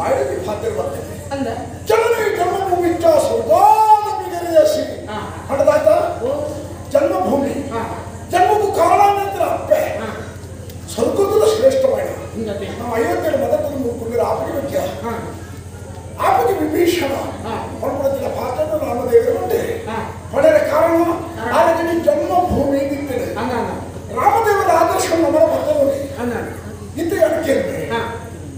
ಆಯ್ಕೆ ಪಾತ್ರ ಬರ್ತದೆ ಅಂದ ಜನನಿ ಜನ್ಮಭೂಮಿ ಸ್ವರ್ಗಾದ ಬಿಗರಿಯಸಿ ಹಣದಾಯ್ತಾ ಜನ್ಮಭೂಮಿ ಜನ್ಮಕ್ಕೂ ಕಾಲಾನಂತರ ಅಪ್ಪೆ ಸ್ವರ್ಗದ ಶ್ರೇಷ್ಠವಾದ ನಾವು 57 ಮದದಲ್ಲಿ ಮುಗಿದ್ರೆ ಆಪಗೆ ವಿದ್ಯ ಆಪಗೆ ವಿಭೀಷಣ ಹೊರಬಡಿದ ಪಾತ್ರವನ್ನು ರಾಮದೇವರು ಉಂಟೆ ಹೊಡೆದ ಕಾರಣ ಆದ್ರೆ ಜನ್ಮಭೂಮಿ ನಿಂತಿದೆ ರಾಮದೇವರ ಆದರ್ಶ ನಮ್ಮ ಬರ್ತದೆ ಇದು ಅದಕ್ಕೆ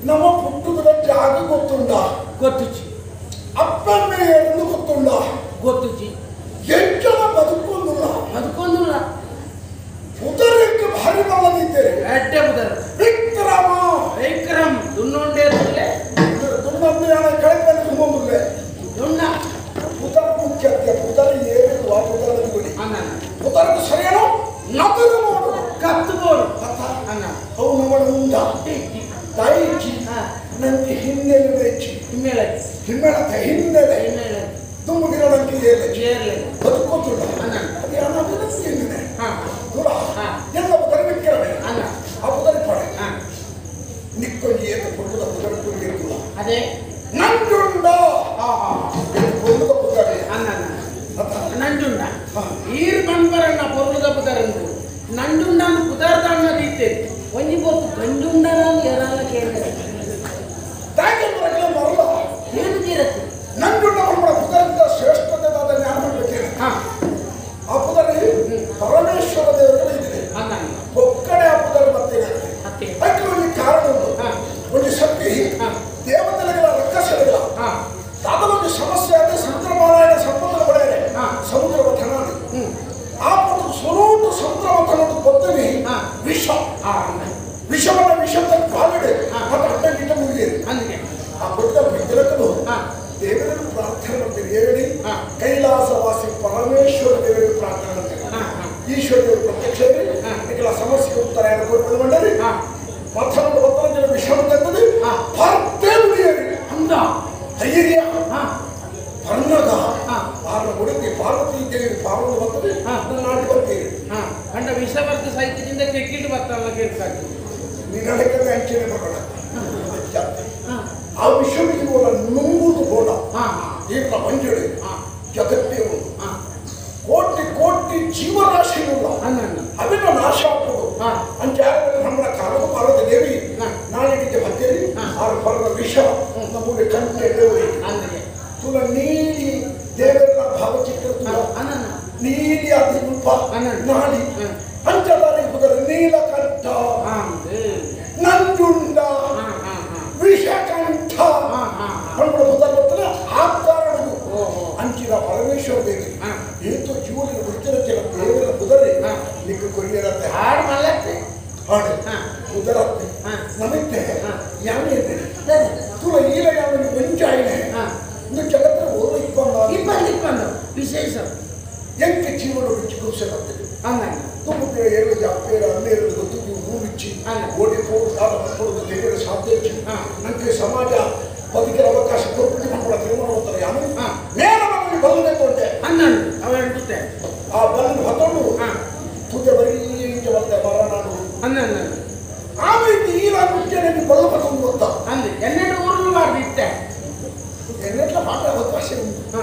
ನಮ್ಮ ಪುಟ್ಟದ ಜಾಗ ಗೊತ್ತುಂಡ ಗೊತ್ತುಚಿ ಅಪ್ಪನ್ನೇ ಎಂದು ಗೊತ್ತುಂಡ ಗೊತ್ತುಚಿ ಎಂಟನ ಬದುಕೊಂದಿಲ್ಲ ಬದುಕೊಂದಿಲ್ಲ ಉದರಕ್ಕೆ ಭಾರಿ ಬಲ್ಲದಿದ್ದೇವೆ ಅಡ್ಡೆ ಉದರ ವಿಕ್ರಮ ವಿಕ್ರಮ್ ದುನ್ನೊಂಡೆ ದುನ್ನೊಂದೆ ಹಣ ಕೆಳಗೆ ತುಂಬುವುದಿಲ್ಲ ದುನ್ನ ಉದರ ಮುಖ್ಯ ಉದರ ಏರಿರುವ ಉದರದ ಗುಡಿ ಉದರಕ್ಕೆ ಸರಿಯೇನೋ ನಗದು ನೋಡು ಕತ್ತು ಬೋಡು ಅನ್ನ ಅವು ನಮ್ಮ ಉಂಡ ತಾಯಿಚಿ ನನಗೆ ಹಿನ್ನೆಲೆ ಬೇಕು ಹಿಮ್ಮೆಳತೆ ಹಿನ್ನೆಲೆ ತುಂಬುಗಿರೋದಕ್ಕೆ ಏರ್ಲೆ ಬದುಕೋದಿಲ್ಲ ಅದೇ ಹಣ ಏನಿದೆ ದೂರ ಎಲ್ಲ ಬರಬೇಕಿರವೆ ಆ ಬದಲಿ ಪಡೆ ನಿಕ್ಕೊಂದು ಏತು ಕೊಡುವುದ ಬದಲು ಕುಡಿಯಿಲ್ಲ ಅದೇ ನಂಜುಂಡ ಕೊಡುವುದ ಬದಲೇ ನಂಜುಂಡ ಈರು ಕಣ್ಬರಣ್ಣ ಪೊರುಳುದ ಪುದರಂದು ನಂಜುಂಡ ಪುದಾರ್ಥ ಅನ್ನೋದು ಇತ್ತೆ ಒಂಜಿ ಗೊತ್ತು ಗಂಜುಂಡ ಯಾರಲ್ಲ ಕೇಳಿದ್ರೆ ಮರಲ್ಲ ಏನು ತೀರತ್ತೆ ನಂಜುಂಡ ನಮ್ಮ ಪುದರದ ಶ್ರೇಷ್ಠತೆಯಾದ ಜ್ಞಾನ ಮಾಡಬೇಕೇನೆ ಆ ಪುದರಿ ಪರಮೇಶ್ವರ ದೇವರುಗಳು ಇದೆ ಒಕ್ಕಡೆ ಆ ಪುದರ ಮತ್ತೆ ಅದಕ್ಕೆ ಒಂದು ಕಾರಣ ಒಂದು ಶಕ್ತಿ ದೇವತೆಗಳ ರಕ್ಕಸಗಳ ಅದೊಂದು ಸಮಸ್ಯೆ ಆದ ಸಮುದ್ರಮಾರಾಯಣ ಸಮುದ್ರ ಹೊಡೆಯರೆ ಸಮುದ್ರ ಮಥನ ಆ ಒಂದು ಸ್ವರೂಪ ಸಮುದ್ರ ಮಥನ ಗೊತ್ತವಿ ವಿಷ ವಿಷವನ್ನ ವಿಷದ ಕಾಲಿಡೆ ಮತ್ತು ಅಡ್ಡ ಮುಗಿಯಿರಿ ಆ ಬುದ್ಧ ವಿಗ್ರಹಗಳು ದೇವರನ್ನು ಪ್ರಾರ್ಥನೆ ಮಾಡ್ತೀರಿ ಹೇಳಿ ಕೈಲಾಸವಾಸಿ ಪರಮೇಶ್ವರ ದೇವರಿಗೆ ಪ್ರಾರ್ಥನೆ ಮಾಡ್ತೀರಿ ಈಶ್ವರ ದೇವರು ಪ್ರತ್ಯಕ್ಷ ಇದಕ್ಕೆಲ್ಲ ಸಮಸ್ಯೆಗೆ ಉತ್ತರ ಏನು ಕೊಟ್ಟು ಮಾಡರಿ ಮತ್ತೊಂದು ಒತ್ತಡ ವಿಷಮ ತಂದది ಪರ್ತೆ ಮುಡಿಯರಿ ಅಂದ ಧೈರ್ಯ ಪರ್ಣಗ ಪಾರ್ವ ಮುಡಿಗೆ ಪಾರ್ವತಿ ದೇವಿ ಪಾರ್ವತಿ ಬರ್ತದೆ ನಾಡಿ ಬರ್ತೀರಿ ಕಂಡ ವಿಷವರ್ತ ಸಾಹಿತ್ಯದಿಂದ ಕೆಕ್ಕಿಟ್ಟು ಬರ್ತಾರಲ್ಲ ಕೇಳ್ತಾರೆ ನಿನಗೆ ಅಂಚನೆ ಬರೋಣ ಆ ವಿಷಯಕ್ಕೆ ನುಂಗುವುದು ಗೋಡ ಈಗ ಮಂಜುಳಿ ಜಗತ್ತೇವು ಕೋಟಿ ಕೋಟಿ ಜೀವರಾಶಿಗಳು ಅದನ್ನು ನಾಶ ಆಗ್ತದೆ ಅಂತ ನಮ್ಮ ಕಾಲದ ಪಾರ್ವತಿ ದೇವಿ ನಾಳೆಗೆ ಬರ್ತೇರಿ ಆ ಪರದ ವಿಷ ನಮಗೆ ಕಂಟೆ ತುಲ ನೀಲಿ ದೇವರ ಭಾವಚಿತ್ರ ನೀಲಿ ಅತಿ ರೂಪ ನಾಡಿ ಪಂಚದಾರಿ ಕುದುರೆ ನೀಲಕಂಠ ನಂಜುಂಡ ವಿಷಕಂಠ ಗೊತ್ತಾಗ್ತದೆ ಆ ಕಾರಣವು ಅಂಚಿನ ಪರಮೇಶ್ವರ ದೇವಿ ಏತು ಜೀವನಿಗೆ ಬಿಡ್ತಿರತ್ತಿಲ್ಲ ದೇವರ ಕುದುರೆ ನಿಕ್ಕೆ ಕೊರಿಯರತ್ತೆ ಹಾಡು ಮಲ್ಲತ್ತೆ ಹಾಡು ಕುದುರತ್ತೆ ನಮಗೆ ಯಾವೇ ತುಲ ಈಲ ಯಾವನಿಗೆ ವೆಂಚಾಯಿನೆ ಇನ್ನು ಜಗತ್ತಿನ ಓದ ಇಪ್ಪಂದು ವಿಶೇಷ ಎಂಕೆ ಜೀವನ ಚಿಕಿತ್ಸೆ ಬರ್ತದೆ ತುಂಬುತ್ತೆ ಏಳು ಅಪ್ಪೇರ ಅನ್ನೇರು ಗೊತ್ತು ಹೂವಿಚ್ಚಿ ಓಡಿ ಹೋಗುವುದು ತೆಗೆದ ಸಾಧ್ಯ ನನಗೆ ಸಮಾಜ ಬದುಕಿನ ಅವಕಾಶ ಕೊಟ್ಟು ಕೂಡ ತೀರ್ಮಾನ ಮಾಡ್ತಾರೆ ಯಾರು ನೇರವಾಗಿ ಬಲ್ಲಬೇಕು ಅಂತೆ ಅವಂತೆ ಆ ಬಲ್ಲನ್ನು ಹೊತ್ತೊಂಡು ತುದೆ ಬರೀ ಬರ್ತೆ ಮರನಾಡು ಆಮೇಲೆ ಈ ಮುಖ್ಯವಾಗಿ ಬಲ್ಲ ಬರ್ತಂದು ಗೊತ್ತಾ ಅಂದ್ರೆ ಎನ್ನೆರಡು ಊರನ್ನು ಮಾಡಿಟ್ಟೆ ಎನ್ನೆಟ್ಲ ಮಾತ್ರ ಅವಕಾಶ ಉಂಟು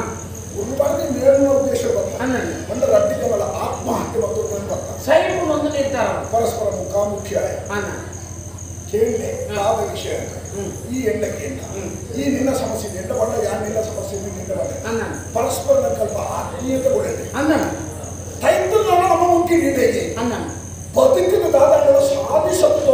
ಉರುಪಾಡಿ ನೇರನ ಉದ್ದೇಶ ಬರ್ತಾರೆ ಒಂದು ರಡ್ಡಿಗಳ ಆತ್ಮಹತ್ಯೆ ಮತ್ತು ಬರ್ತಾರೆ ಸೈಡ್ ಒಂದು ನಿರ್ಧಾರ ಪರಸ್ಪರ ಮುಖಾಮುಖಿ ಕೇಳಿ ಯಾವ ವಿಷಯ ಈ ಹೆಣ್ಣಕ್ಕೆ ಈ ನಿನ್ನ ಸಮಸ್ಯೆ ಎಂಡ ಬಣ್ಣ ಯಾರು ನಿನ್ನ ಸಮಸ್ಯೆ ನಿನ್ನ ಬಣ್ಣ ಪರಸ್ಪರ ಕಲ್ಪ ಆತ್ಮೀಯತೆ ಕೊಡಲಿ ತೈತು ನಮ್ಮ ಮುಖ್ಯ ನೀಡಿಗೆ ಬದುಕಿನ ದಾದಗಳು ಸಾಧಿಸತ್ವ